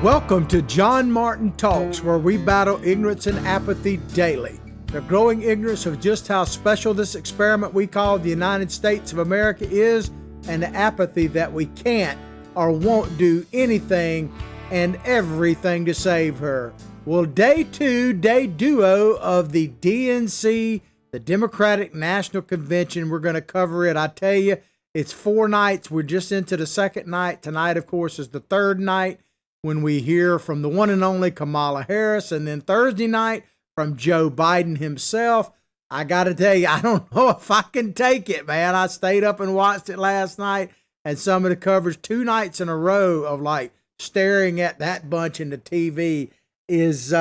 Welcome to John Martin Talks, where we battle ignorance and apathy daily. The growing ignorance of just how special this experiment we call the United States of America is, and the apathy that we can't or won't do anything and everything to save her. Well, day duo of the DNC, the Democratic National Convention. We're going to cover it. I tell you, it's 4 nights. We're just into the second night. Tonight, of course, is the third night, when we hear from the one and only Kamala Harris, and then Thursday night from Joe Biden himself. I got to tell you, I don't know if I can take it, man. I stayed up and watched it last night, and some of the coverage 2 nights in a row of like staring at that bunch in the TV is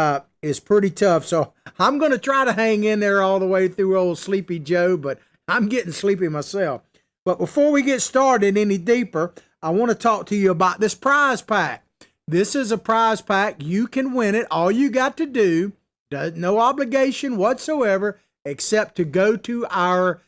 pretty tough. So I'm going to try to hang in there all the way through old Sleepy Joe, but I'm getting sleepy myself. But before we get started any deeper, I want to talk to you about this prize pack. This is a prize pack. You can win it. All you got to do, no obligation whatsoever, except to go to our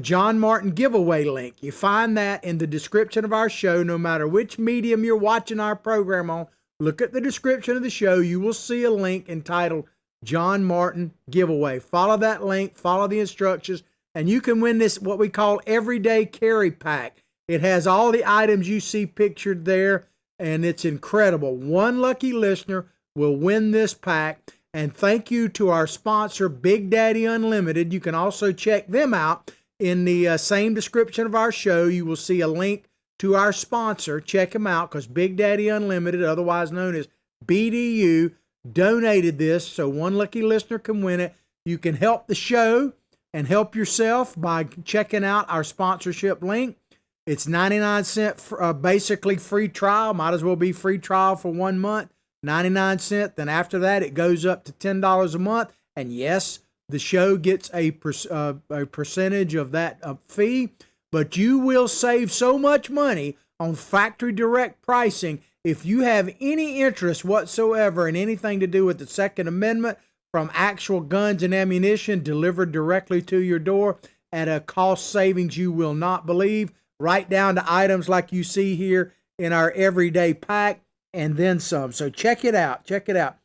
John Martin giveaway link. You find that in the description of our show, no matter which medium you're watching our program on. Look at the description of the show. You will see a link entitled John Martin Giveaway. Follow that link, follow the instructions, and you can win this, what we call Everyday Carry Pack. It has all the items you see pictured there, and it's incredible. One lucky listener will win this pack. And thank you to our sponsor, Big Daddy Unlimited. You can also check them out in the same description of our show. You will see a link to our sponsor. Check them out, because Big Daddy Unlimited, otherwise known as BDU, donated this so one lucky listener can win it. You can help the show and help yourself by checking out our sponsorship link. It's 99 cents, basically free trial. Might as well be free trial for 1 month. 99 cents. Then after that, it goes up to $10 a month. And yes, the show gets a percentage of that fee. But you will save so much money on factory direct pricing if you have any interest whatsoever in anything to do with the Second Amendment, from actual guns and ammunition delivered directly to your door at a cost savings you will not believe, right down to items like you see here in our everyday pack, and then some. So check it out. Check it out.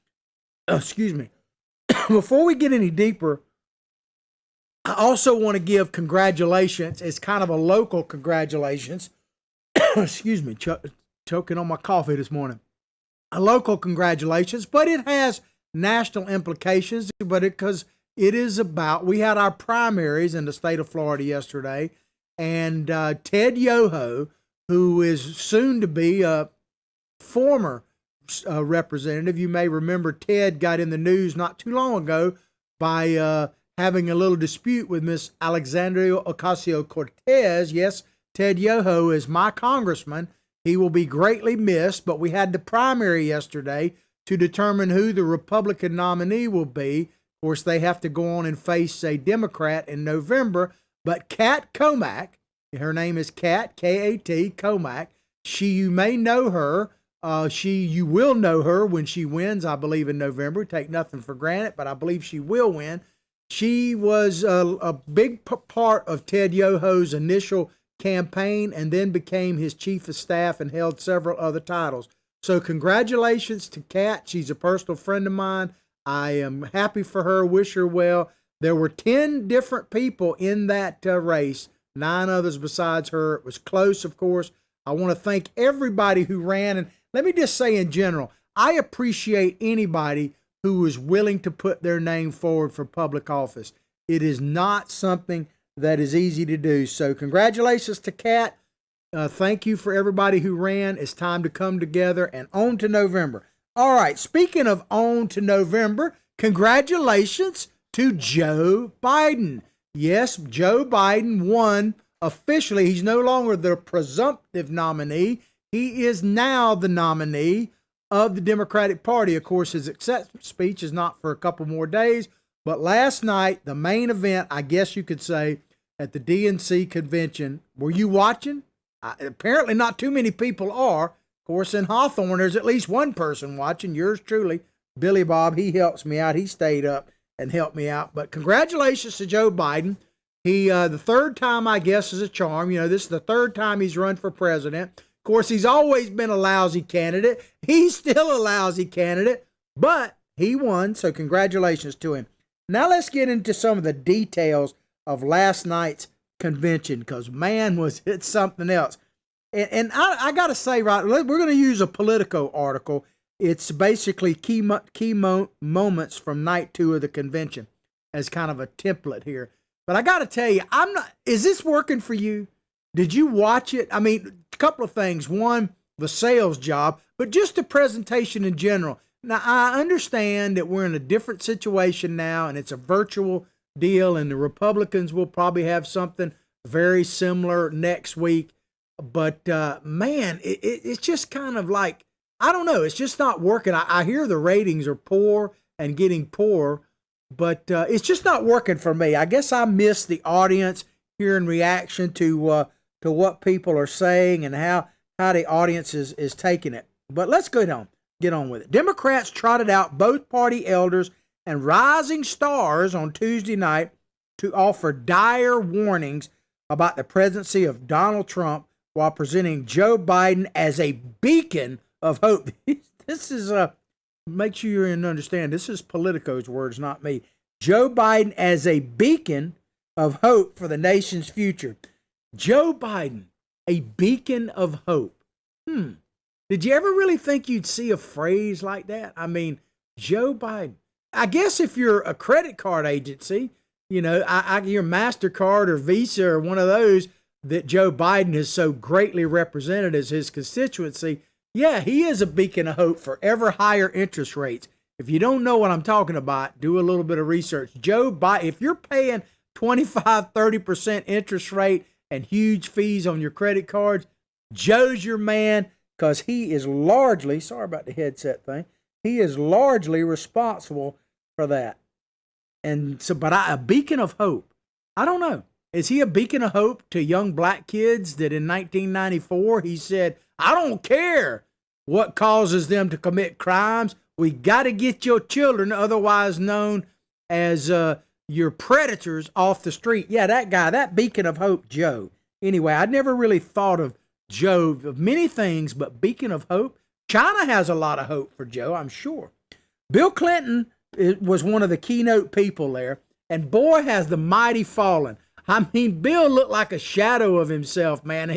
Excuse me. Before we get any deeper, I also want to give congratulations. It's kind of a local congratulations. Excuse me, choking on my coffee this morning. A local congratulations, but it has national implications, because it is about, we had our primaries in the state of Florida yesterday, and Ted Yoho, who is soon to be a former representative. You may remember Ted got in the news not too long ago by having a little dispute with Miss Alexandria Ocasio-Cortez. Yes, Ted Yoho is my congressman. He will be greatly missed, but we had the primary yesterday to determine who the Republican nominee will be. Of course, they have to go on and face a Democrat in November, but Kat Comack, her name is Kat, K-A-T, Comack. You may know her. You will know her when she wins, I believe, in November. Take nothing for granted, but I believe she will win. She was a big part of Ted Yoho's initial campaign, and then became his chief of staff and held several other titles. So congratulations to Kat. She's a personal friend of mine. I am happy for her. Wish her well. There were 10 different people in that race, 9 others besides her. It was close, of course. I want to thank everybody who ran. And let me just say in general, I appreciate anybody who is willing to put their name forward for public office. It is not something that is easy to do. So congratulations to Kat. Thank you for everybody who ran. It's time to come together and on to November. All right, speaking of on to November, congratulations to Joe Biden. Yes, Joe Biden won officially. He's no longer the presumptive nominee. He is now the nominee of the Democratic Party. Of course, his acceptance speech is not for a couple more days, but last night, the main event, I guess you could say, at the DNC convention. Were you watching? Apparently not too many people are. Of course, in Hawthorne, there's at least one person watching, yours truly, Billy Bob. He helps me out. He stayed up and helped me out. But congratulations to Joe Biden. He, the third time, I guess, is a charm. You know, this is the third time he's run for president. course, he's always been a lousy candidate. He's still a lousy candidate, but he won, so congratulations to him. Now let's get into some of the details of last night's convention, because, man, was it something else. And I got to say, right, we're going to use a Politico article. It's basically key moments from night 2 of the convention as kind of a template here. But I got to tell you, is this working for you? Did you watch it? I mean, a couple of things. One, the sales job, but just the presentation in general. Now, I understand that we're in a different situation now, and it's a virtual deal, and the Republicans will probably have something very similar next week. But, man, it's just kind of like, I don't know, it's just not working. I hear the ratings are poor and getting poorer, but it's just not working for me. I guess I miss the audience hearing reaction to what people are saying and how the audience is taking it. But let's get on with it. Democrats trotted out both party elders and rising stars on Tuesday night to offer dire warnings about the presidency of Donald Trump while presenting Joe Biden as a beacon of hope. This is make sure you understand, this is Politico's words, not me. Joe Biden as a beacon of hope for the nation's future. Joe Biden, a beacon of hope. Did you ever really think you'd see a phrase like that? I mean, Joe Biden. I guess if you're a credit card agency, you know, your MasterCard or Visa or one of those that Joe Biden has so greatly represented as his constituency, yeah, he is a beacon of hope for ever higher interest rates. If you don't know what I'm talking about, do a little bit of research. Joe Biden, if you're paying 25, 30% interest rate and huge fees on your credit cards, Joe's your man, because he is largely, sorry about the headset thing, he is largely responsible for that. And so, but a beacon of hope, I don't know. Is he a beacon of hope to young black kids that in 1994 he said, I don't care what causes them to commit crimes. We got to get your children, otherwise known as your predators, off the street. Yeah, that guy, that beacon of hope, Joe. Anyway, I'd never really thought of Joe of many things, but beacon of hope. China has a lot of hope for Joe, I'm sure. Bill Clinton was one of the keynote people there, and boy, has the mighty fallen. I mean, Bill looked like a shadow of himself, man.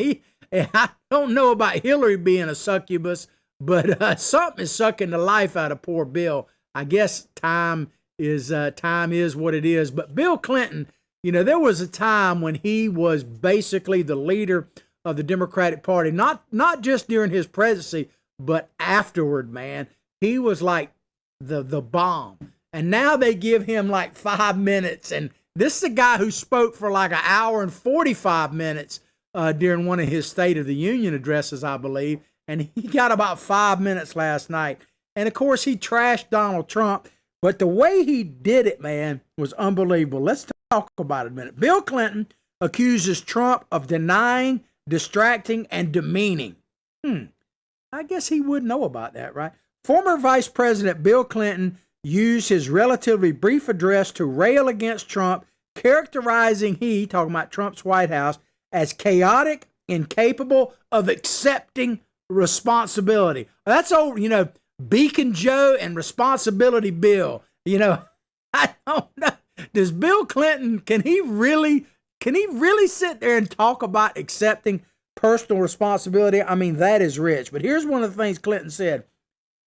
I don't know about Hillary being a succubus, but something is sucking the life out of poor Bill. I guess time is what it is. But Bill Clinton, you know, there was a time when he was basically the leader of the Democratic Party, not just during his presidency, but afterward, man. He was like the bomb. And now they give him like 5 minutes, and this is a guy who spoke for like an hour and 45 minutes during one of his State of the Union addresses, I believe. And he got about 5 minutes last night. And, of course, he trashed Donald Trump. But the way he did it, man, was unbelievable. Let's talk about it a minute. Bill Clinton accuses Trump of denying, distracting, and demeaning. I guess he would know about that, right? Former Vice President Bill Clinton used his relatively brief address to rail against Trump, characterizing talking about Trump's White House, as chaotic, incapable of accepting responsibility. That's old, you know, Beacon Joe and Responsibility Bill. You know, I don't know. Does Bill Clinton, can he really sit there and talk about accepting personal responsibility? I mean, that is rich. But here's one of the things Clinton said.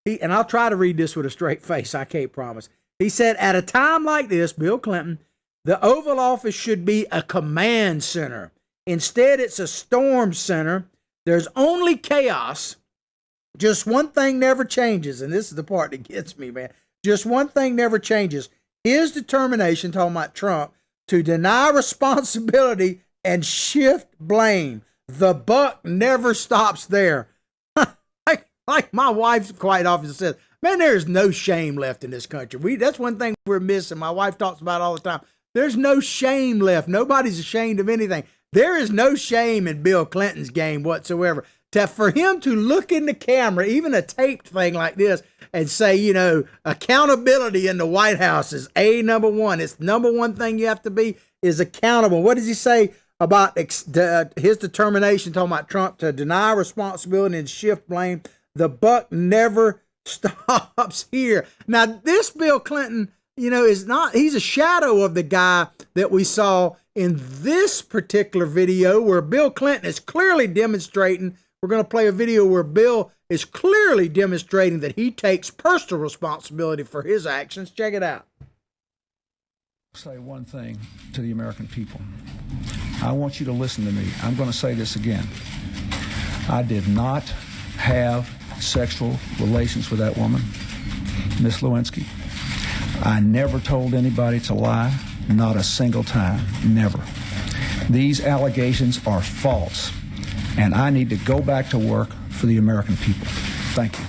And I'll try to read this with a straight face, I can't promise. He said, at a time like this, Bill Clinton, the Oval Office should be a command center. Instead, it's a storm center. There's only chaos. Just one thing never changes, and this is the part that gets me, man. Just one thing never changes. His determination, talking about Trump, to deny responsibility and shift blame. The buck never stops there. Like my wife quite often says, man, there's no shame left in this country. That's one thing we're missing. My wife talks about it all the time. There's no shame left. Nobody's ashamed of anything. There is no shame in Bill Clinton's game whatsoever. For him to look in the camera, even a taped thing like this, and say, you know, accountability in the White House is number one. It's number one thing you have to be is accountable. What does he say? about his determination, talking about Trump, to deny responsibility and shift blame. The buck never stops here. Now, this Bill Clinton, is not, he's a shadow of the guy that we saw in this particular video where Bill Clinton is clearly demonstrating. We're going to play a video where Bill is clearly demonstrating that he takes personal responsibility for his actions. Check it out. Say one thing to the American people. I want you to listen to me. I'm going to say this again. I did not have sexual relations with that woman, Miss Lewinsky. I never told anybody to lie, not a single time, never. These allegations are false, and I need to go back to work for the American people. Thank you.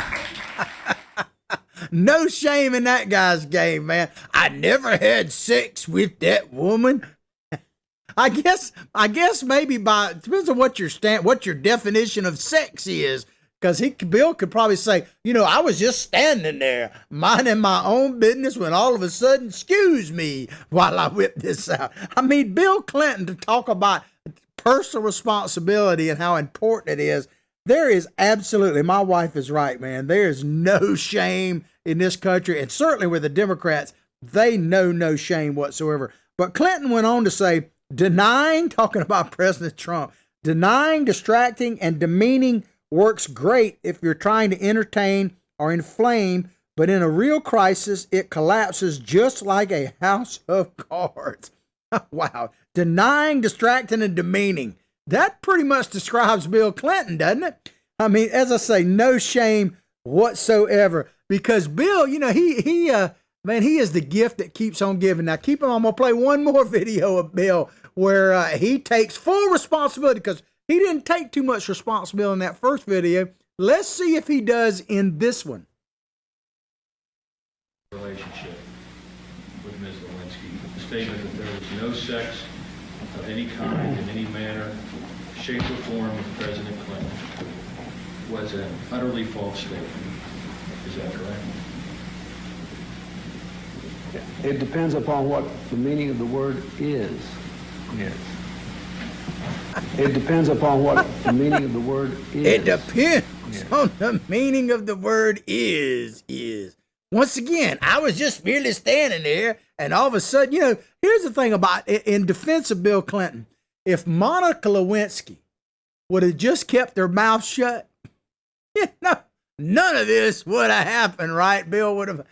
No shame in that guy's game, man. I never had sex with that woman. I guess maybe depends on what your definition of sex is. Because Bill could probably say, I was just standing there minding my own business when all of a sudden, excuse me, while I whip this out. I mean, Bill Clinton, to talk about personal responsibility and how important it is, there is absolutely, my wife is right, man. There is no shame in this country, and certainly with the Democrats, they know no shame whatsoever. But Clinton went on to say, talking about President Trump, denying, distracting, and demeaning works great if you're trying to entertain or inflame, but in a real crisis, it collapses just like a house of cards. Wow. Denying, distracting, and demeaning. That pretty much describes Bill Clinton, doesn't it? I mean, as I say, no shame whatsoever. Because Bill, he is the gift that keeps on giving. Now, I'm going to play one more video of Bill where he takes full responsibility, because he didn't take too much responsibility in that first video. Let's see if he does in this one. Relationship with Ms. Lewinsky. The statement that there was no sex of any kind, in any manner, shape, or form with President Clinton was an utterly false statement. Is that correct? It depends upon what the meaning of the word is. Yes. It depends upon what the meaning of the word is. It depends on the meaning of the word is. Once again, I was just merely standing there, and all of a sudden, here's the thing about, in defense of Bill Clinton, if Monica Lewinsky would have just kept her mouth shut, none of this would have happened, right? Bill would have,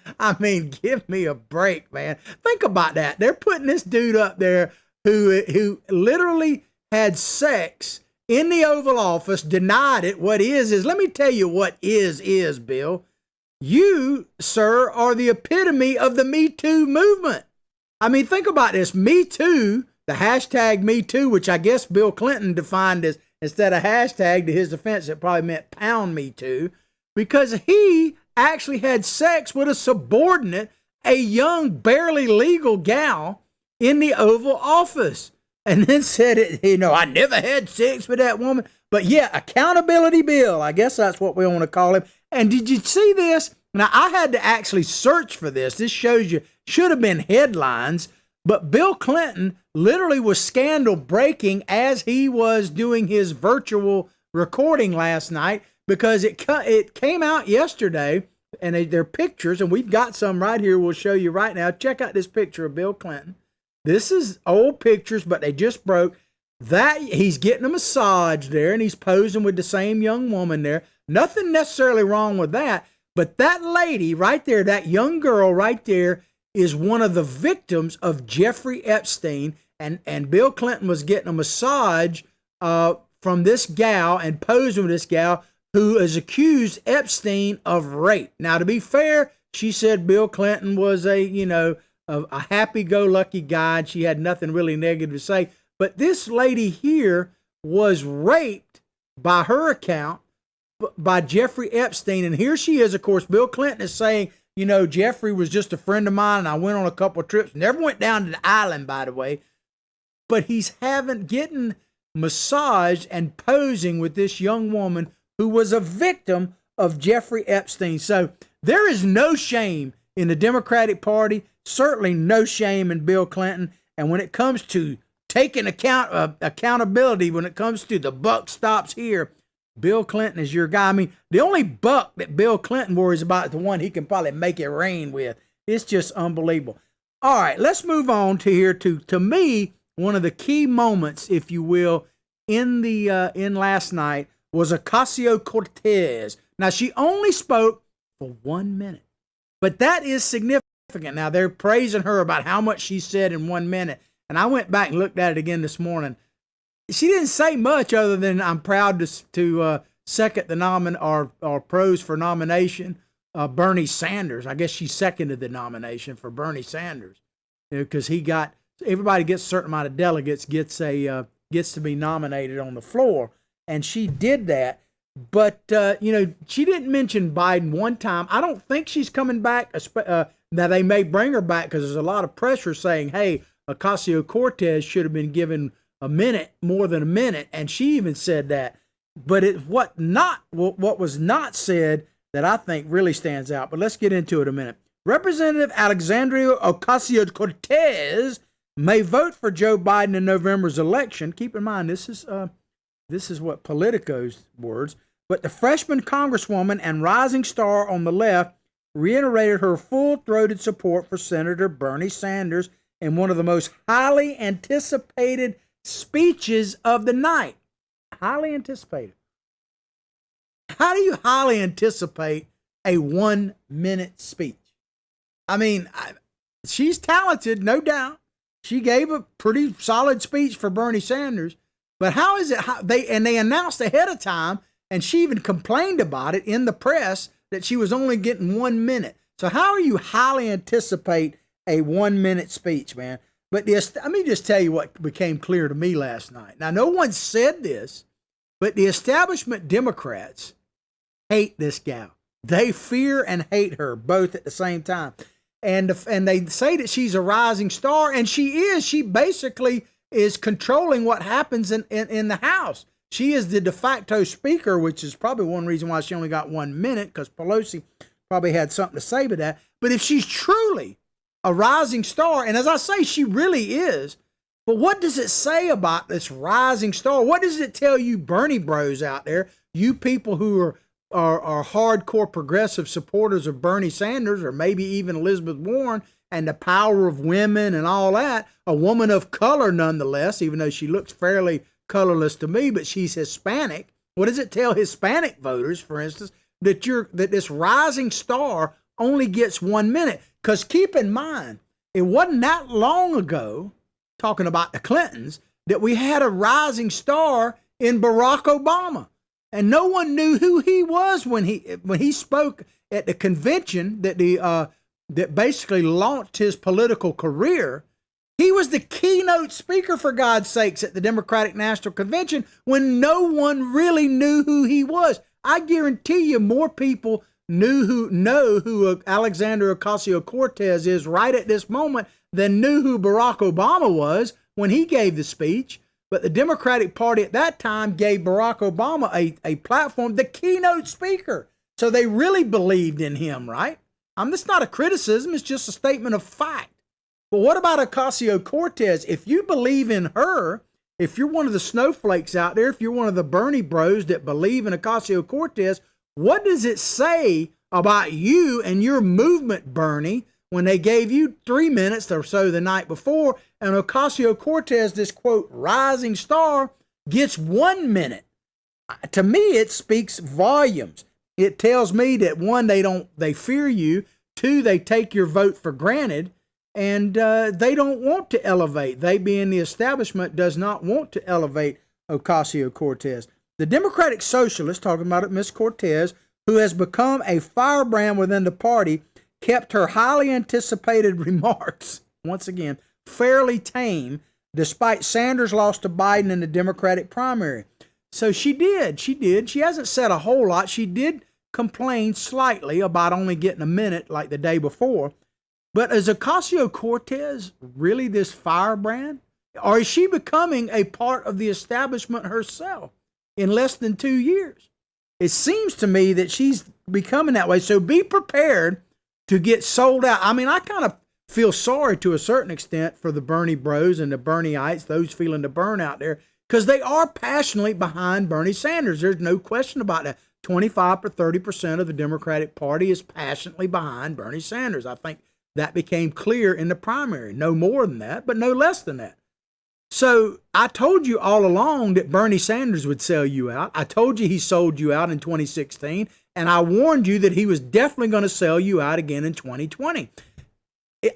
give me a break, man. Think about that. They're putting this dude up there who literally had sex in the Oval Office, denied it. What is, let me tell you what is, Bill. You, sir, are the epitome of the Me Too movement. Think about this. Me Too, the hashtag Me Too, which I guess Bill Clinton defined as, instead of hashtag, to his defense, it probably meant pound Me Too, because he actually had sex with a subordinate, a young, barely legal gal in the Oval Office. And then said it, I never had sex with that woman. But yeah, accountability Bill, I guess that's what we want to call him. And did you see this? Now, I had to actually search for this. This shows you, should have been headlines. But Bill Clinton literally was scandal breaking as he was doing his virtual recording last night, because it came out yesterday, and they're pictures, and we've got some right here we'll show you right now. Check out this picture of Bill Clinton. This is old pictures, but they just broke. That he's getting a massage there, and he's posing with the same young woman there. Nothing necessarily wrong with that, but that lady right there, that young girl right there, is one of the victims of Jeffrey Epstein, and Bill Clinton was getting a massage from this gal and posing with this gal who has accused Epstein of rape. Now, to be fair, she said Bill Clinton was a happy-go-lucky guy, and she had nothing really negative to say. But this lady here was raped, by her account, by Jeffrey Epstein. And here she is, of course, Bill Clinton is saying, Jeffrey was just a friend of mine, and I went on a couple of trips. Never went down to the island, by the way. But he's getting massaged and posing with this young woman who was a victim of Jeffrey Epstein. So there is no shame in the Democratic Party. Certainly no shame in Bill Clinton. And when it comes to taking accountability when it comes to the buck stops here. Bill Clinton is your guy. I mean, the only buck that Bill Clinton worries about is the one he can probably make it rain with. It's just unbelievable. All right, let's move on to here to me, one of the key moments, if you will, in last night was Ocasio-Cortez. Now, she only spoke for 1 minute, but that is significant. Now, they're praising her about how much she said in 1 minute, and I went back and looked at it again this morning. She didn't say much other than I'm proud to second the or pros for nomination. Bernie Sanders. I guess she seconded the nomination for Bernie Sanders, because everybody gets a certain amount of delegates gets to be nominated on the floor, and she did that. But she didn't mention Biden one time. I don't think she's coming back. Now they may bring her back because there's a lot of pressure saying, "Hey, Ocasio-Cortez should have been given more than a minute," and she even said that. But what was not said that I think really stands out. But let's get into it a minute. Representative Alexandria Ocasio-Cortez may vote for Joe Biden in November's election. Keep in mind, this is what Politico's words. But the freshman congresswoman and rising star on the left reiterated her full-throated support for Senator Bernie Sanders in one of the most highly anticipated speeches of the night. Highly anticipated. How do you highly anticipate a 1 minute speech? I mean, she's talented, no doubt. She gave a pretty solid speech for Bernie Sanders, but how is it they announced ahead of time, and she even complained about it in the press that she was only getting 1 minute. So how are you highly anticipate a 1 minute speech, man? But let me just tell you what became clear to me last night. Now, no one said this, but the establishment Democrats hate this gal. They fear and hate her both at the same time. And they say that she's a rising star, and she is. She basically is controlling what happens in the House. She is the de facto speaker, which is probably one reason why she only got 1 minute, because Pelosi probably had something to say to that. But if she's truly a rising star, and as I say, she really is, but what does it say about this rising star? What does it tell you Bernie bros out there, you people who are hardcore progressive supporters of Bernie Sanders, or maybe even Elizabeth Warren and the power of women and all that, a woman of color nonetheless, even though she looks fairly colorless to me, but she's Hispanic. What does it tell Hispanic voters, for instance, that this rising star only gets 1 minute? Because keep in mind, it wasn't that long ago, talking about the Clintons, that we had a rising star in Barack Obama. And no one knew who he was when he spoke at the convention that basically launched his political career. He was the keynote speaker, for God's sakes, at the Democratic National Convention when no one really knew who he was. I guarantee you more people know who Alexandria Ocasio-Cortez is right at this moment than knew who Barack Obama was when he gave the speech. But the Democratic Party at that time gave Barack Obama a platform, the keynote speaker. So they really believed in him, right? That's not a criticism. It's just a statement of fact. But what about Ocasio-Cortez? If you believe in her, if you're one of the snowflakes out there, if you're one of the Bernie bros that believe in Ocasio-Cortez, what does it say about you and your movement, Bernie, when they gave you 3 minutes or so the night before, and Ocasio-Cortez, this quote, rising star, gets 1 minute? To me, it speaks volumes. It tells me that one, they fear you. Two, they take your vote for granted, and they don't want to elevate. They, being the establishment, does not want to elevate Ocasio-Cortez. The Democratic Socialist, talking about it, Miss Cortez, who has become a firebrand within the party, kept her highly anticipated remarks, once again, fairly tame, despite Sanders' loss to Biden in the Democratic primary. So she did. She hasn't said a whole lot. She did complain slightly about only getting a minute like the day before. But is Ocasio-Cortez really this firebrand? Or is she becoming a part of the establishment herself in less than 2 years? It seems to me that she's becoming that way. So be prepared to get sold out. I mean, I kind of feel sorry to a certain extent for the Bernie bros and the Bernieites, those feeling the burn out there, because they are passionately behind Bernie Sanders. There's no question about that. 25 or 30% of the Democratic Party is passionately behind Bernie Sanders. I think that became clear in the primary. No more than that, but no less than that. So I told you all along that Bernie Sanders would sell you out. I told you he sold you out in 2016, and I warned you that he was definitely going to sell you out again in 2020.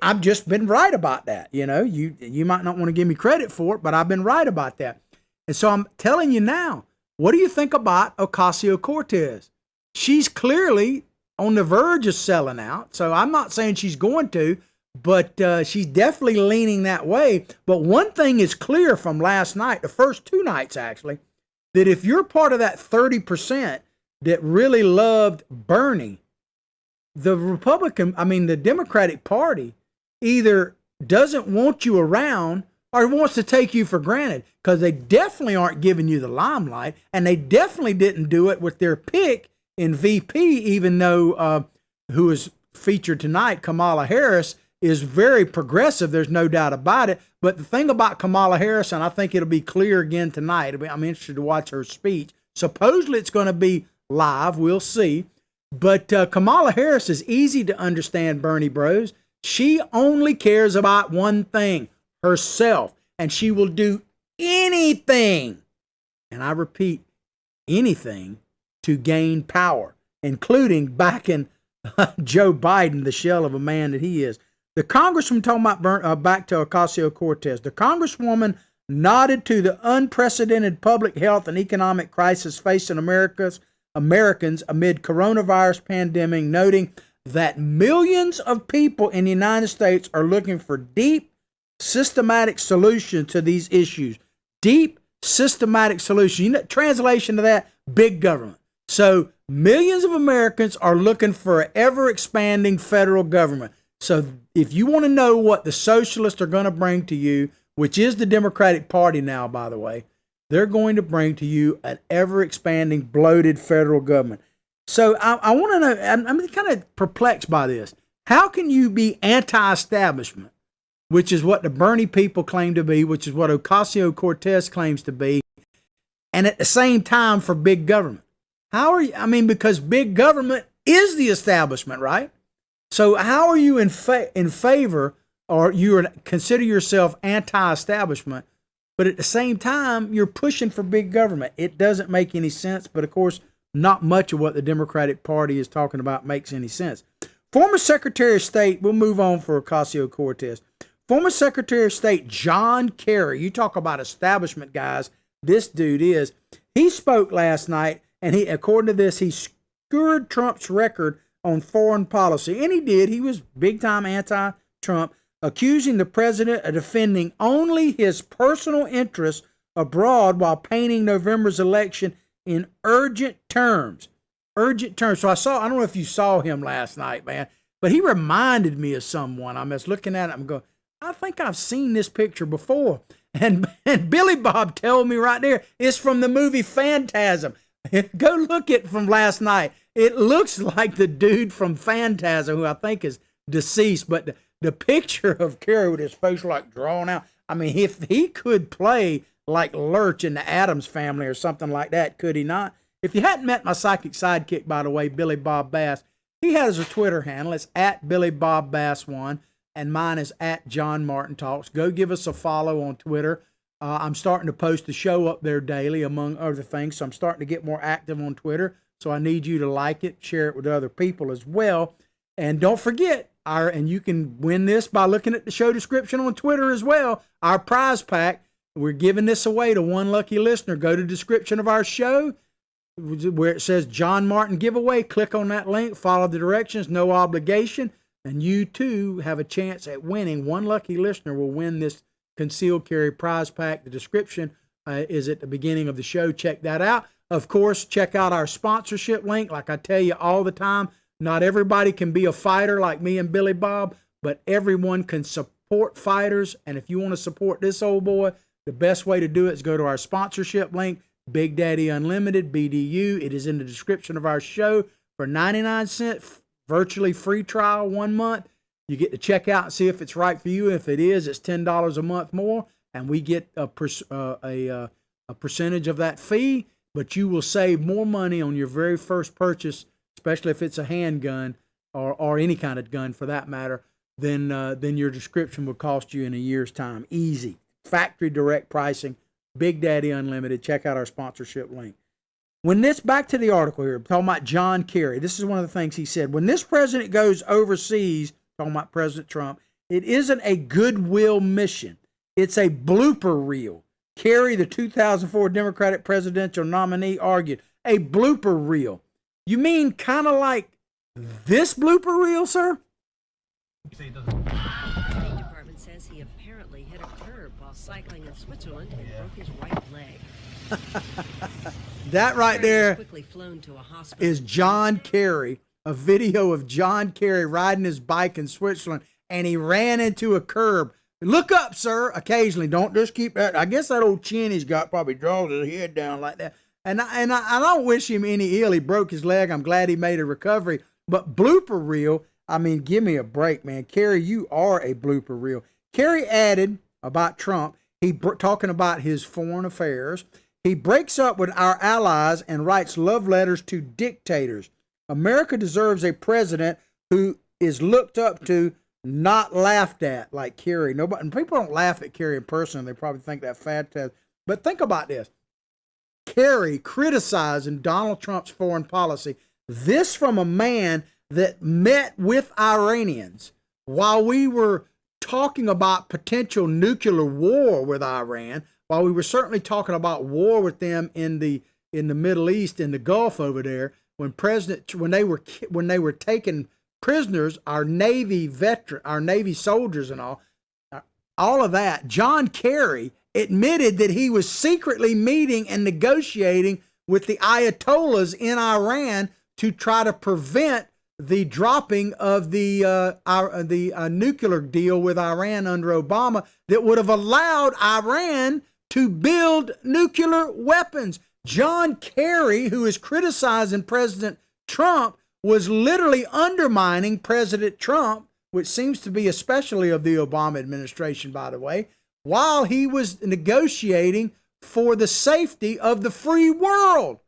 I've just been right about that. You know, you might not want to give me credit for it, but I've been right about that. And so I'm telling you now, what do you think about Ocasio-Cortez? She's clearly on the verge of selling out. So I'm not saying she's going to, but she's definitely leaning that way. But one thing is clear from last night, the first two nights actually, that if you're part of that 30% that really loved Bernie, the Democratic Party either doesn't want you around or wants to take you for granted, because they definitely aren't giving you the limelight, and they definitely didn't do it with their pick in VP, even though who is featured tonight, Kamala Harris, is very progressive. There's no doubt about it. But the thing about Kamala Harris, and I think it'll be clear again tonight, I'm interested to watch her speech. Supposedly it's going to be live. We'll see. But Kamala Harris is easy to understand, Bernie bros. She only cares about one thing, herself. And she will do anything, and I repeat, anything, to gain power, including backing Joe Biden, the shell of a man that he is. The congresswoman, talking about back to Ocasio-Cortez, the congresswoman nodded to the unprecedented public health and economic crisis facing Americans amid coronavirus pandemic, noting that millions of people in the United States are looking for deep, systematic solutions to these issues. Deep, systematic solution. You know, translation of that, big government. So millions of Americans are looking for an ever-expanding federal government. So if you want to know what the socialists are going to bring to you, which is the Democratic Party now, by the way, they're going to bring to you an ever-expanding, bloated federal government. So I want to know, I'm kind of perplexed by this. How can you be anti-establishment, which is what the Bernie people claim to be, which is what Ocasio-Cortez claims to be, and at the same time for big government? How are you? I mean, because big government is the establishment, right? So how are you in favor, or you consider yourself anti-establishment, but at the same time, you're pushing for big government? It doesn't make any sense, but of course, not much of what the Democratic Party is talking about makes any sense. Former Secretary of State, we'll move on for Ocasio-Cortez. Former Secretary of State John Kerry, you talk about establishment guys, this dude is. He spoke last night, and according to this, he skewed Trump's record on foreign policy. And he did. He was big-time anti-Trump, accusing the president of defending only his personal interests abroad while painting November's election in urgent terms. Urgent terms. So I don't know if you saw him last night, man, but he reminded me of someone. I was looking at it, I'm going, I think I've seen this picture before. And Billy Bob told me right there, it's from the movie Phantasm. Go look at it from last night. It looks like the dude from Phantasm, who I think is deceased, but the picture of Kerry with his face like drawn out. I mean, if he could play like Lurch in the Addams Family or something like that, could he not? If you hadn't met my psychic sidekick, by the way, Billy Bob Bass, he has a Twitter handle. It's at Billy Bob Bass 1, and mine is at John Martin Talks. Go give us a follow on Twitter. I'm starting to post the show up there daily, among other things, so I'm starting to get more active on Twitter. So I need you to like it, share it with other people as well. And don't forget, and you can win this by looking at the show description on Twitter as well, our prize pack. We're giving this away to one lucky listener. Go to the description of our show where it says John Martin giveaway. Click on that link, follow the directions, no obligation, and you too have a chance at winning. One lucky listener will win this concealed carry prize pack. The description is at the beginning of the show. Check that out. Of course, check out our sponsorship link. Like I tell you all the time, not everybody can be a fighter like me and Billy Bob, but everyone can support fighters. And if you want to support this old boy, the best way to do it is go to our sponsorship link, Big Daddy Unlimited, BDU. It is in the description of our show for 99 cents, virtually free trial 1 month. You get to check out and see if it's right for you. If it is, it's $10 a month more, and we get a percentage of that fee. But you will save more money on your very first purchase, especially if it's a handgun or any kind of gun for that matter, than your description would cost you in a year's time. Easy. Factory direct pricing. Big Daddy Unlimited. Check out our sponsorship link. Back to the article here, talking about John Kerry. This is one of the things he said. When this president goes overseas, talking about President Trump, it isn't a goodwill mission. It's a blooper reel. Kerry, the 2004 Democratic presidential nominee, argued, a blooper reel. You mean kind of like this blooper reel, sir? The State Department says he apparently hit a curb while cycling in Switzerland and broke his right leg. That right there Quickly flown to a hospital. is John Kerry, a video of John Kerry riding his bike in Switzerland, and he ran into a curb. Look up, sir, occasionally. Don't just keep that. I guess that old chin he's got probably draws his head down like that. And I don't wish him any ill. He broke his leg. I'm glad he made a recovery. But blooper reel, I mean, give me a break, man. Kerry, you are a blooper reel. Kerry added about Trump, talking about his foreign affairs. He breaks up with our allies and writes love letters to dictators. America deserves a president who is looked up to, not laughed at, like Kerry. Nobody, and people don't laugh at Kerry in person. They probably think that fantastic. But think about this. Kerry criticizing Donald Trump's foreign policy. This from a man that met with Iranians while we were talking about potential nuclear war with Iran, while we were certainly talking about war with them in the Middle East, in the Gulf over there, when they were taking prisoners, our Navy soldiers and all of that, John Kerry admitted that he was secretly meeting and negotiating with the Ayatollahs in Iran to try to prevent the dropping of the nuclear deal with Iran under Obama that would have allowed Iran to build nuclear weapons. John Kerry, who is criticizing President Trump, was literally undermining President Trump, which seems to be especially of the Obama administration, by the way, while he was negotiating for the safety of the free world.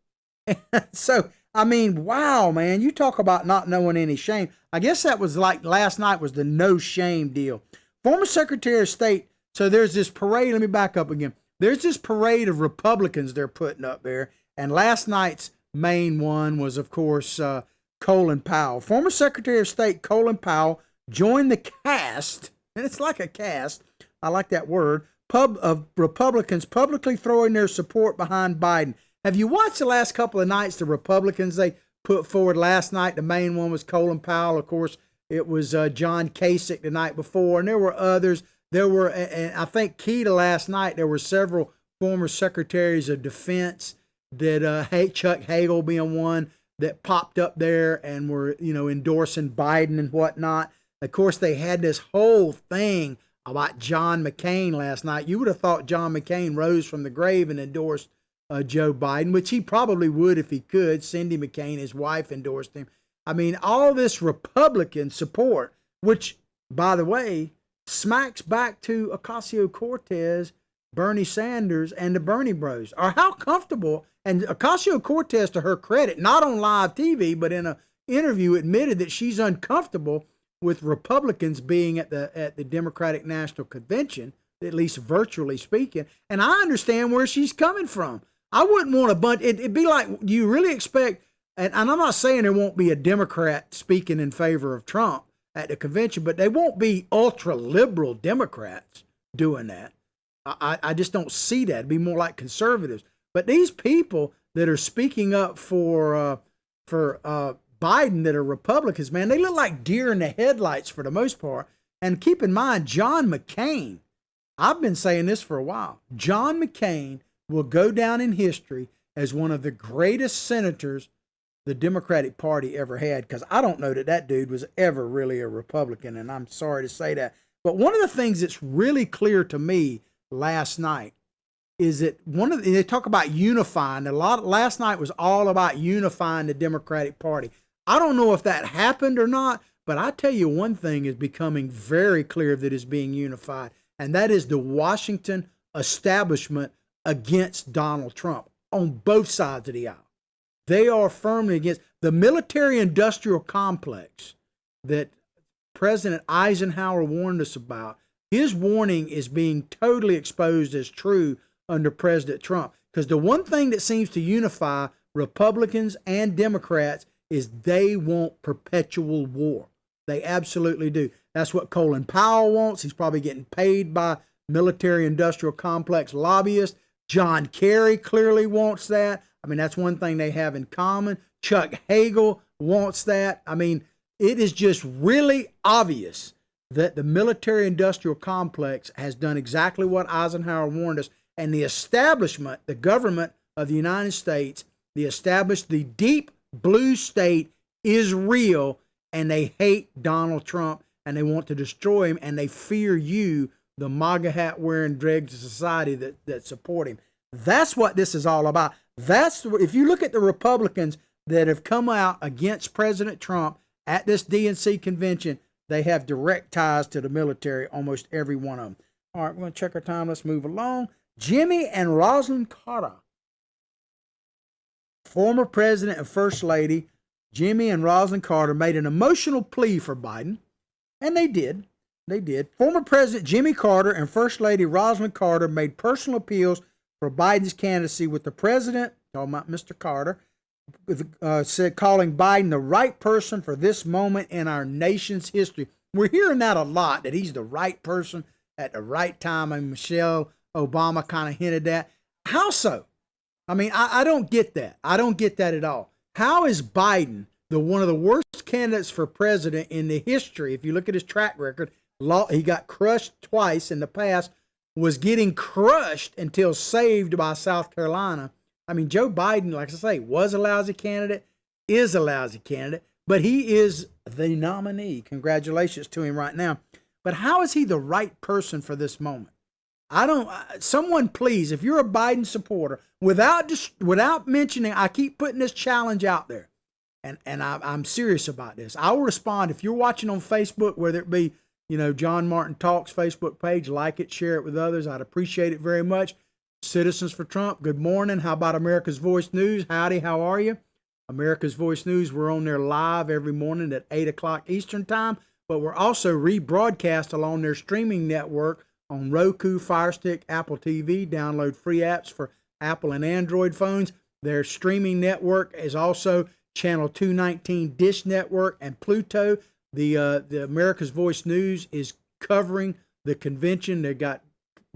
So, I mean, wow, man, you talk about not knowing any shame. I guess that was like last night was the no shame deal. Former Secretary of State, so there's this parade. Let me back up again. There's this parade of Republicans they're putting up there. And last night's main one was, of course, Colin Powell. Former Secretary of State Colin Powell joined the cast, and it's like a cast, I like that word, of Republicans publicly throwing their support behind Biden. Have you watched the last couple of nights, the Republicans they put forward last night? The main one was Colin Powell. Of course, it was John Kasich the night before, and there were others. There were, and I think key to last night, there were several former secretaries of defense that, Chuck Hagel being one, that popped up there and were, endorsing Biden and whatnot. Of course, they had this whole thing about John McCain last night. You would have thought John McCain rose from the grave and endorsed Joe Biden, which he probably would if he could. Cindy McCain, his wife, endorsed him. I mean, all this Republican support, which, by the way, smacks back to Ocasio-Cortez, Bernie Sanders, and the Bernie Bros. Are how comfortable, and Ocasio-Cortez, to her credit, not on live TV, but in an interview, admitted that she's uncomfortable with Republicans being at the Democratic National Convention, at least virtually speaking. And I understand where she's coming from. I wouldn't want a bunch. It'd be like, do you really expect, and I'm not saying there won't be a Democrat speaking in favor of Trump at the convention, but they won't be ultra-liberal Democrats doing that. I just don't see that. It'd be more like conservatives. But these people that are speaking up for Biden that are Republicans, man, they look like deer in the headlights for the most part. And keep in mind, John McCain, I've been saying this for a while, John McCain will go down in history as one of the greatest senators the Democratic Party ever had, because I don't know that dude was ever really a Republican, and I'm sorry to say that. But one of the things that's really clear to me last night is that they talk about unifying. Last night was all about unifying the Democratic Party. I don't know if that happened or not, But I tell you, one thing is becoming very clear that is being unified, and that is the Washington establishment against Donald Trump on both sides of the aisle. They are firmly against the military-industrial complex that President Eisenhower warned us about. His warning is being totally exposed as true under President Trump. Because the one thing that seems to unify Republicans and Democrats is they want perpetual war. They absolutely do. That's what Colin Powell wants. He's probably getting paid by military-industrial complex lobbyists. John Kerry clearly wants that. I mean, that's one thing they have in common. Chuck Hagel wants that. I mean, it is just really obvious that the military-industrial complex has done exactly what Eisenhower warned us. And the establishment, the government of the United States, the deep blue state is real, and they hate Donald Trump, and they want to destroy him, and they fear you, the MAGA hat wearing dregs of society that support him. That's what this is all about. If you look at the Republicans that have come out against President Trump at this DNC convention, they have direct ties to the military, almost every one of them. All right, we're going to check our time. Let's move along. Jimmy and Rosalind Carter, former president and first lady, Jimmy and Rosalind Carter made an emotional plea for Biden, and they did. They did. Former President Jimmy Carter and First Lady Rosalind Carter made personal appeals for Biden's candidacy, with the president, talking about Mr. Carter, said calling Biden the right person for this moment in our nation's history. We're hearing that a lot, that he's the right person at the right time, and Michelle Obama kind of hinted that. How so? I mean, I don't get that. I don't get that at all. How is Biden one of the worst candidates for president in the history? If you look at his track record, he got crushed twice in the past, was getting crushed until saved by South Carolina. I mean, Joe Biden, like I say, was a lousy candidate, is a lousy candidate, but he is the nominee. Congratulations to him right now. But how is he the right person for this moment? Someone please, if you're a Biden supporter, without mentioning, I keep putting this challenge out there, and I'm serious about this. I will respond if you're watching on Facebook, whether it be, John Martin Talks Facebook page, like it, share it with others. I'd appreciate it very much. Citizens for Trump, good morning. How about America's Voice News? Howdy, how are you? America's Voice News, we're on there live every morning at 8 o'clock Eastern Time, but we're also rebroadcast along their streaming network on Roku, Fire Stick, Apple TV. Download free apps for Apple and Android phones. Their streaming network is also Channel 219 Dish Network and Pluto. The America's Voice News is covering the convention. They got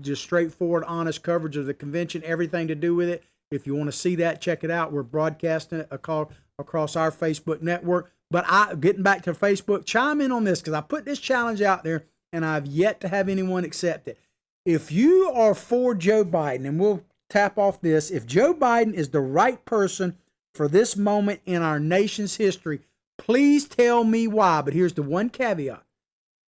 just straightforward, honest coverage of the convention, everything to do with it. If you want to see that, check it out. We're broadcasting it across our Facebook network. But getting back to Facebook, chime in on this, because I put this challenge out there and I've yet to have anyone accept it. If you are for Joe Biden, and we'll tap off this, if Joe Biden is the right person for this moment in our nation's history, please tell me why. But here's the one caveat.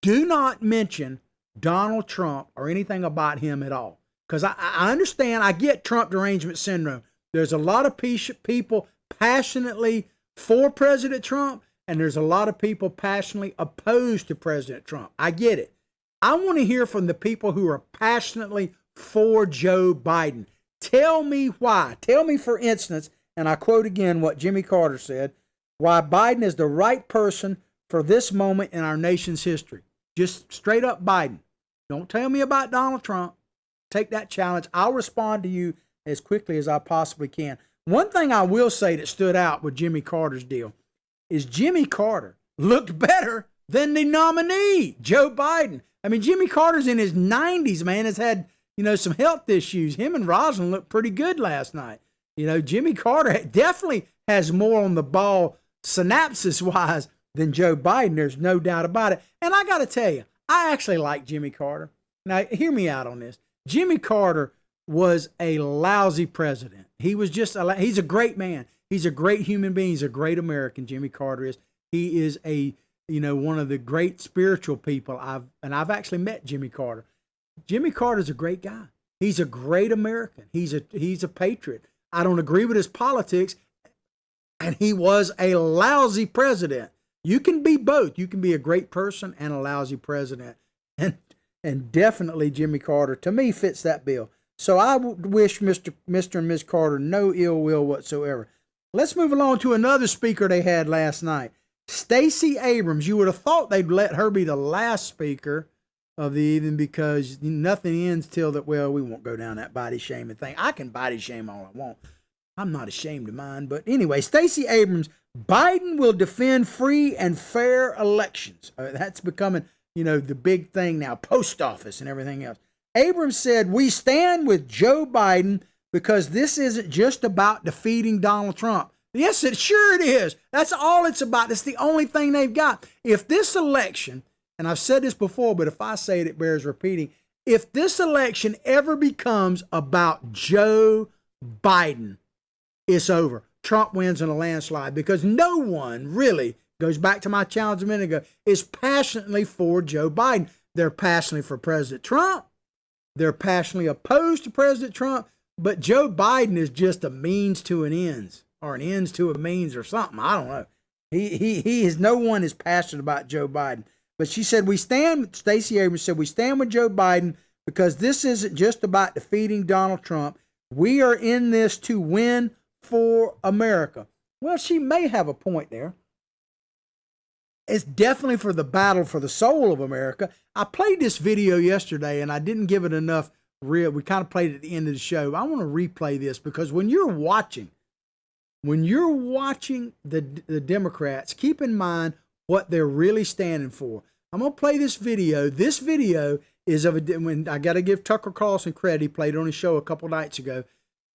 Do not mention Donald Trump or anything about him at all. Because I understand, I get Trump derangement syndrome. There's a lot of people passionately for President Trump, and there's a lot of people passionately opposed to President Trump. I get it. I want to hear from the people who are passionately for Joe Biden. Tell me why. Tell me, for instance, and I quote again what Jimmy Carter said, why Biden is the right person for this moment in our nation's history. Just straight up Biden. Don't tell me about Donald Trump. Take that challenge. I'll respond to you as quickly as I possibly can. One thing I will say that stood out with Jimmy Carter's deal is Jimmy Carter looked better than the nominee, Joe Biden. I mean, Jimmy Carter's in his 90s, man, has had, some health issues. Him and Rosalind looked pretty good last night. Jimmy Carter definitely has more on the ball synapses-wise than Joe Biden. There's no doubt about it. And I got to tell you, I actually like Jimmy Carter. Now, hear me out on this. Jimmy Carter was a lousy president. He was he's a great man. He's a great human being. He's a great American, Jimmy Carter is. He is one of the great spiritual people I've actually met Jimmy Carter. Jimmy Carter's a great guy. He's a great American. He's a patriot. I don't agree with his politics, and he was a lousy president. You can be both. You can be a great person and a lousy president. And definitely Jimmy Carter, to me, fits that bill. So I wish Mr. and Ms. Carter no ill will whatsoever. Let's move along to another speaker they had last night. Stacey Abrams. You would have thought they'd let her be the last speaker of the evening because nothing ends till that, well, we won't go down that body shaming thing. I can body shame all I want. I'm not ashamed of mine. But anyway, Stacey Abrams, Biden will defend free and fair elections. That's becoming, the big thing now, post office and everything else. Abrams said, we stand with Joe Biden because this isn't just about defeating Donald Trump. Yes, it sure it is. That's all it's about. It's the only thing they've got. If this election, and I've said this before, but if I say it, it bears repeating. If this election ever becomes about Joe Biden, it's over. Trump wins in a landslide because no one really, goes back to my challenge a minute ago, is passionately for Joe Biden. They're passionately for President Trump. They're passionately opposed to President Trump, but Joe Biden is just a means to an ends, or an ends to a means, or something. I don't know. He is, no one is passionate about Joe Biden. But she said, Stacey Abrams said, we stand with Joe Biden because this isn't just about defeating Donald Trump. We are in this to win for America. Well, she may have a point there. It's definitely for the battle for the soul of America. I played this video yesterday and I didn't give it enough we kind of played it at the end of the show. I want to replay this because when you're watching the Democrats, keep in mind what they're really standing for. I'm going to play this video. This video is when I got to give Tucker Carlson credit. He played it on his show a couple nights ago.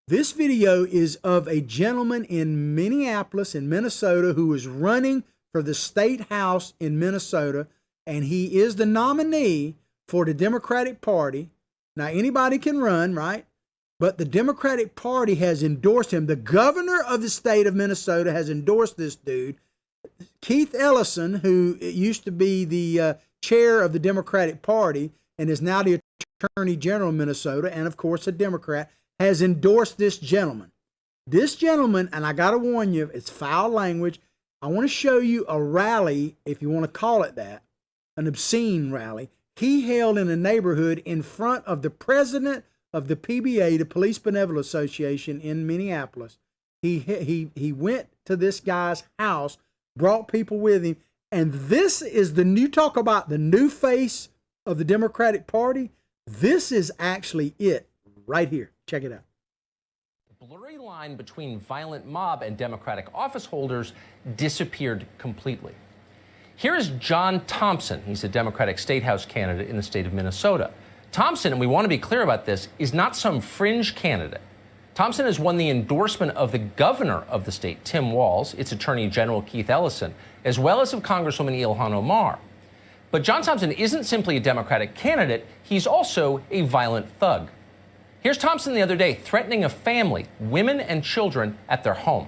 This video is of a gentleman in Minneapolis, in Minnesota, who is running for the state house in Minnesota, and he is the nominee for the Democratic Party. Now, anybody can run, right? But the Democratic Party has endorsed him. The governor of the state of Minnesota has endorsed this dude. Keith Ellison, who used to be the chair of the Democratic Party and is now the Attorney General of Minnesota, and of course a Democrat, has endorsed this gentleman. This gentleman, and I got to warn you, it's foul language. I want to show you a rally, if you want to call it that, an obscene rally, he held in a neighborhood in front of the president of the PBA, the Police Benevolent Association in Minneapolis. He went to this guy's house, brought people with him, and this is you talk about the new face of the Democratic Party. This is actually it right here. Check it out. The blurry line between violent mob and Democratic office holders disappeared completely. Here is John Thompson. He's a Democratic State House candidate in the state of Minnesota. Thompson, and we want to be clear about this, is not some fringe candidate. Thompson has won the endorsement of the governor of the state, Tim Walz, its Attorney General Keith Ellison, as well as of Congresswoman Ilhan Omar. But John Thompson isn't simply a Democratic candidate, he's also a violent thug. Here's Thompson the other day threatening a family, women and children, at their home.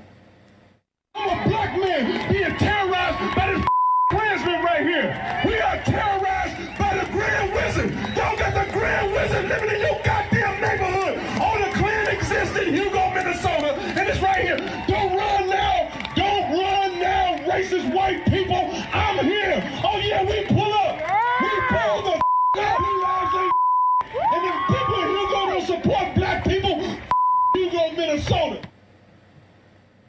I'm a black man being terrorized by this Klansman right here. We are terrorized by the Grand Wizard. Y'all got the Grand Wizard living in your goddamn neighborhood. All the Klan exists in Hugo, Minnesota, and it's right here. Don't run now. Don't run now, racist white people. I'm here. Oh yeah, we pull up. We pull the up. We lousy. And if people in Hugo don't support black people, Hugo, Minnesota.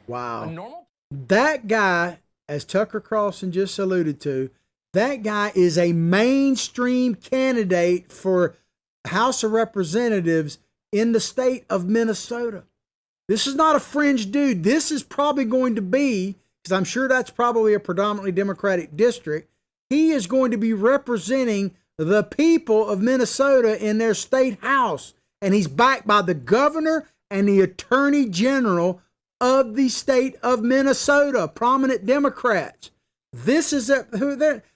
Wow. That guy, as Tucker Carlson just alluded to, that guy is a mainstream candidate for House of Representatives in the state of Minnesota. This is not a fringe dude. This is probably going to be, because I'm sure that's probably a predominantly Democratic district, he is going to be representing the people of Minnesota in their state house. And he's backed by the governor and the Attorney General of the state of Minnesota, prominent Democrats. This is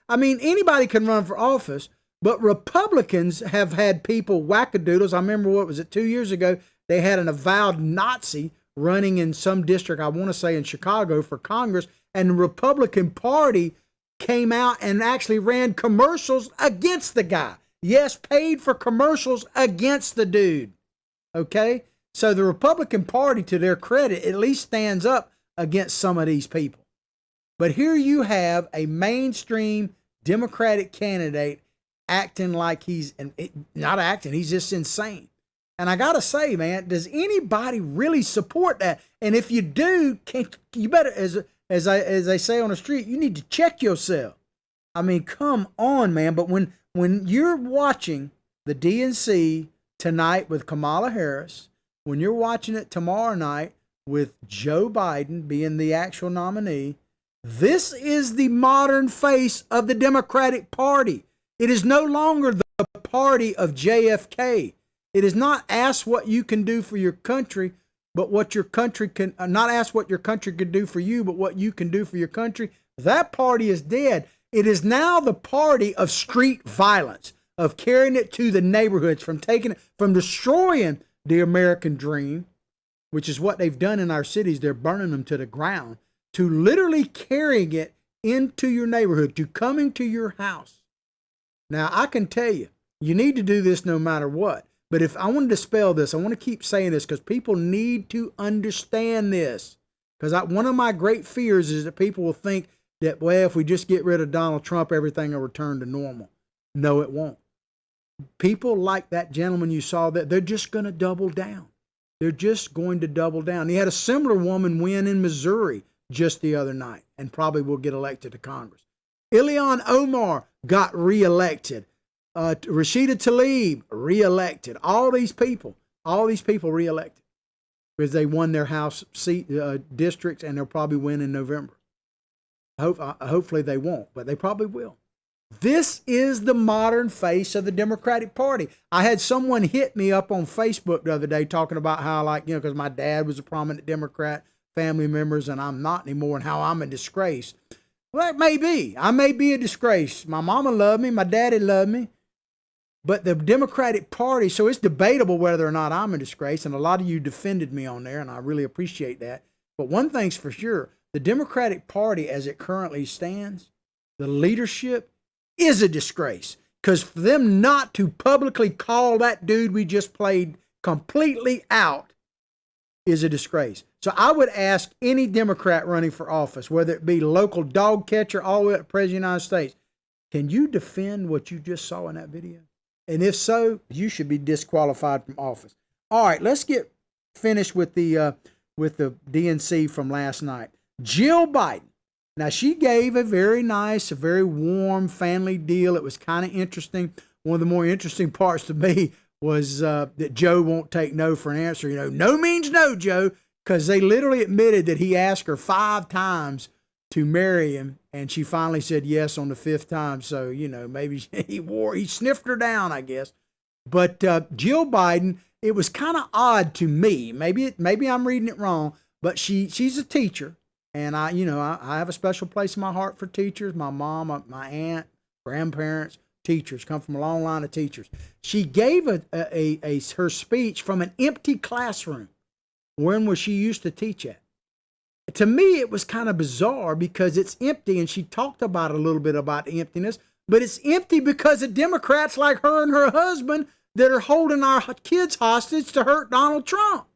anybody can run for office, but Republicans have had people wackadoodles. I remember, 2 years ago, they had an avowed Nazi running in some district, I want to say in Chicago, for Congress, and the Republican Party came out and actually ran commercials against the guy. Yes, paid for commercials against the dude. Okay? So the Republican Party, to their credit, at least stands up against some of these people. But here you have a mainstream Democratic candidate acting like he's not acting, he's just insane. And I gotta say, man, does anybody really support that? And if you do, you better, as they say on the street, you need to check yourself. I mean, come on, man. But when you're watching the DNC tonight with Kamala Harris, when you're watching it tomorrow night with Joe Biden being the actual nominee, this is the modern face of the Democratic Party. It is no longer the party of JFK. It is not ask what you can do for your country, but what your country can, not ask what your country can do for you, but what you can do for your country. That party is dead. It is now the party of street violence, of carrying it to the neighborhoods, from destroying the American dream, which is what they've done in our cities. They're burning them to the ground, to literally carrying it into your neighborhood, to coming to your house. Now, I can tell you, you need to do this no matter what. But if I want to dispel this, I want to keep saying this because people need to understand this. Because one of my great fears is that people will think that, well, if we just get rid of Donald Trump, everything will return to normal. No, it won't. People like that gentleman you saw, that they're just going to double down. They're just going to double down. He had a similar woman win in Missouri just the other night and probably will get elected to Congress. Ilhan Omar got reelected. Rashida Tlaib reelected. All these people reelected because they won their House seat districts, and they'll probably win in November. Hopefully they won't, but they probably will. This is the modern face of the Democratic Party. I had someone hit me up on Facebook the other day talking about how, because my dad was a prominent Democrat, family members, and I'm not anymore, and how I'm a disgrace. Well, it may be. I may be a disgrace. My mama loved me. My daddy loved me. But the Democratic Party, so it's debatable whether or not I'm a disgrace, and a lot of you defended me on there, and I really appreciate that. But one thing's for sure, the Democratic Party as it currently stands, the leadership is a disgrace. Because for them not to publicly call that dude we just played completely out is a disgrace. So I would ask any Democrat running for office, whether it be local dog catcher all the way up to President of the United States, can you defend what you just saw in that video? And if so, you should be disqualified from office. All right, let's get finished with the DNC from last night. Jill Biden. Now, she gave a very nice, a very warm family deal. It was kind of interesting. One of the more interesting parts to me was that Joe won't take no for an answer. No means no, Joe, because they literally admitted that he asked her 5 times to marry him, and she finally said yes on the 5th time. So, maybe he sniffed her down, I guess. But Jill Biden, it was kind of odd to me. Maybe I'm reading it wrong, but she's a teacher, and I have a special place in my heart for teachers. My mom, my aunt, grandparents, teachers, come from a long line of teachers. She gave her speech from an empty classroom. When was she used to teach at? To me, it was kind of bizarre because it's empty, and she talked about a little bit about the emptiness, but it's empty because of Democrats like her and her husband that are holding our kids hostage to hurt Donald Trump.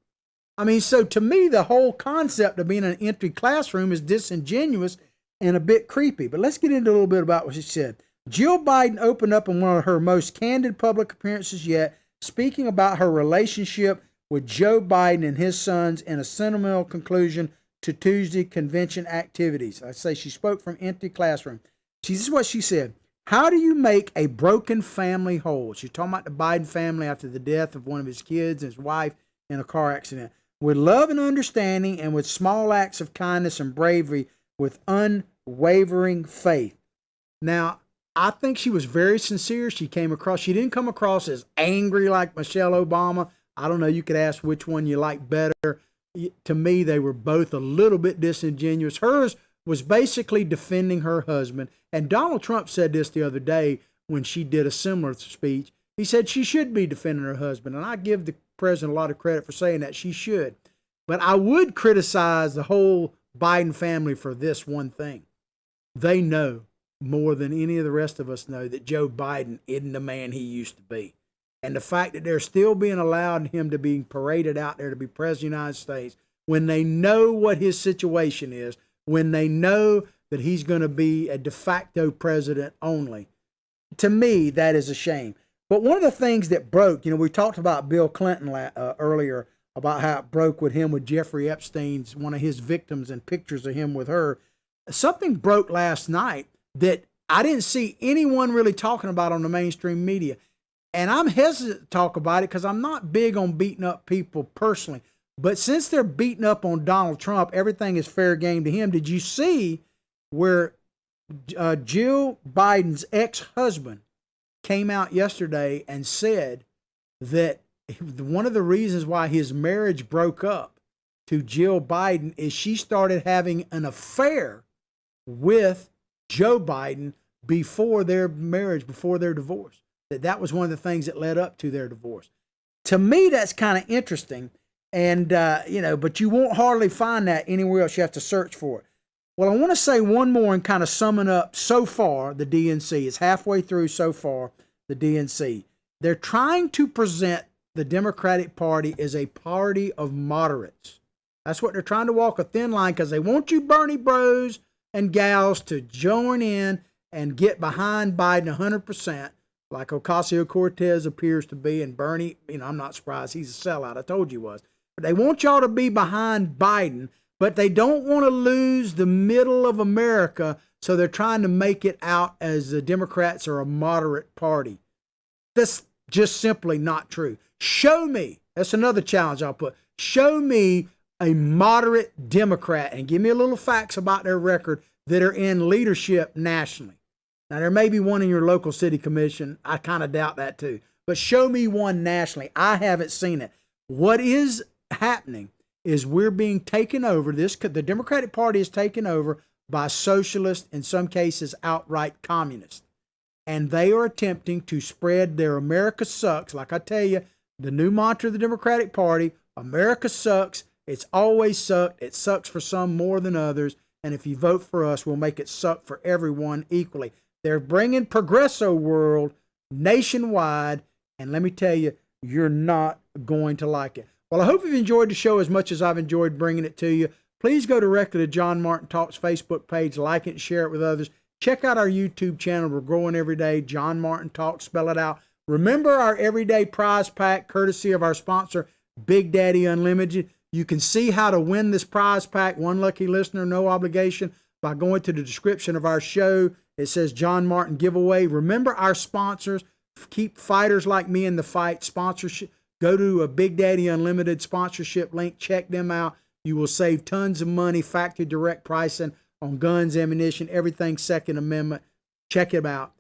I mean, so to me, the whole concept of being in an empty classroom is disingenuous and a bit creepy. But let's get into a little bit about what she said. Jill Biden opened up in one of her most candid public appearances yet, speaking about her relationship with Joe Biden and his sons in a sentimental conclusion to Tuesday convention activities. I say she spoke from empty classroom. This is what she said. How do you make a broken family whole? She's talking about the Biden family after the death of one of his kids and his wife in a car accident. With love and understanding, and with small acts of kindness and bravery, with unwavering faith. Now, I think she was very sincere. She didn't come across as angry like Michelle Obama. I don't know, you could ask which one you like better. To me, they were both a little bit disingenuous. Hers was basically defending her husband. And Donald Trump said this the other day when she did a similar speech. He said she should be defending her husband. And I give the president a lot of credit for saying that. She should. But I would criticize the whole Biden family for this one thing. They know more than any of the rest of us know that Joe Biden isn't the man he used to be. And the fact that they're still being allowed him to be paraded out there to be president of the United States, when they know what his situation is, when they know that he's going to be a de facto president only. To me, that is a shame. But one of the things that broke, we talked about Bill Clinton earlier, about how it broke with him with Jeffrey Epstein's, one of his victims, and pictures of him with her. Something broke last night that I didn't see anyone really talking about on the mainstream media. And I'm hesitant to talk about it because I'm not big on beating up people personally. But since they're beating up on Donald Trump, everything is fair game to him. Did you see where Jill Biden's ex-husband came out yesterday and said that one of the reasons why his marriage broke up to Jill Biden is she started having an affair with Joe Biden before their marriage, before their divorce? That was one of the things that led up to their divorce. To me, that's kind of interesting. And, but you won't hardly find that anywhere else. You have to search for it. Well, I want to say one more and kind of summing up so far the DNC. It's halfway through so far, the DNC. They're trying to present the Democratic Party as a party of moderates. That's what they're trying to walk a thin line because they want you Bernie bros and gals to join in and get behind Biden 100%, like Ocasio-Cortez appears to be, and Bernie, I'm not surprised. He's a sellout. I told you he was. But they want y'all to be behind Biden, but they don't want to lose the middle of America, so they're trying to make it out as the Democrats are a moderate party. That's just simply not true. Show me, that's another challenge I'll put, show me a moderate Democrat and give me a little facts about their record that are in leadership nationally. Now, there may be one in your local city commission. I kind of doubt that too. But show me one nationally. I haven't seen it. What is happening is we're being taken over. The Democratic Party is taken over by socialists, in some cases outright communists. And they are attempting to spread their America sucks. Like I tell you, the new mantra of the Democratic Party, America sucks. It's always sucked. It sucks for some more than others. And if you vote for us, we'll make it suck for everyone equally. They're bringing Progresso World nationwide. And let me tell you, you're not going to like it. Well, I hope you've enjoyed the show as much as I've enjoyed bringing it to you. Please go directly to John Martin Talks Facebook page, like it and share it with others. Check out our YouTube channel. We're growing every day. John Martin Talks, spell it out. Remember our everyday prize pack, courtesy of our sponsor, Big Daddy Unlimited. You can see how to win this prize pack, one lucky listener, no obligation, by going to the description of our show. It says John Martin Giveaway. Remember our sponsors. Keep fighters like me in the fight. Sponsorship. Go to a Big Daddy Unlimited sponsorship link. Check them out. You will save tons of money, factory direct pricing on guns, ammunition, everything Second Amendment. Check it out.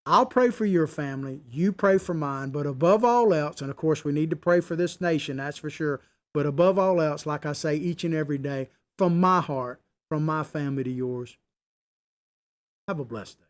I'll pray for your family. You pray for mine. But above all else, and of course we need to pray for this nation, that's for sure. But above all else, like I say each and every day, from my heart, from my family to yours, have a blessed day.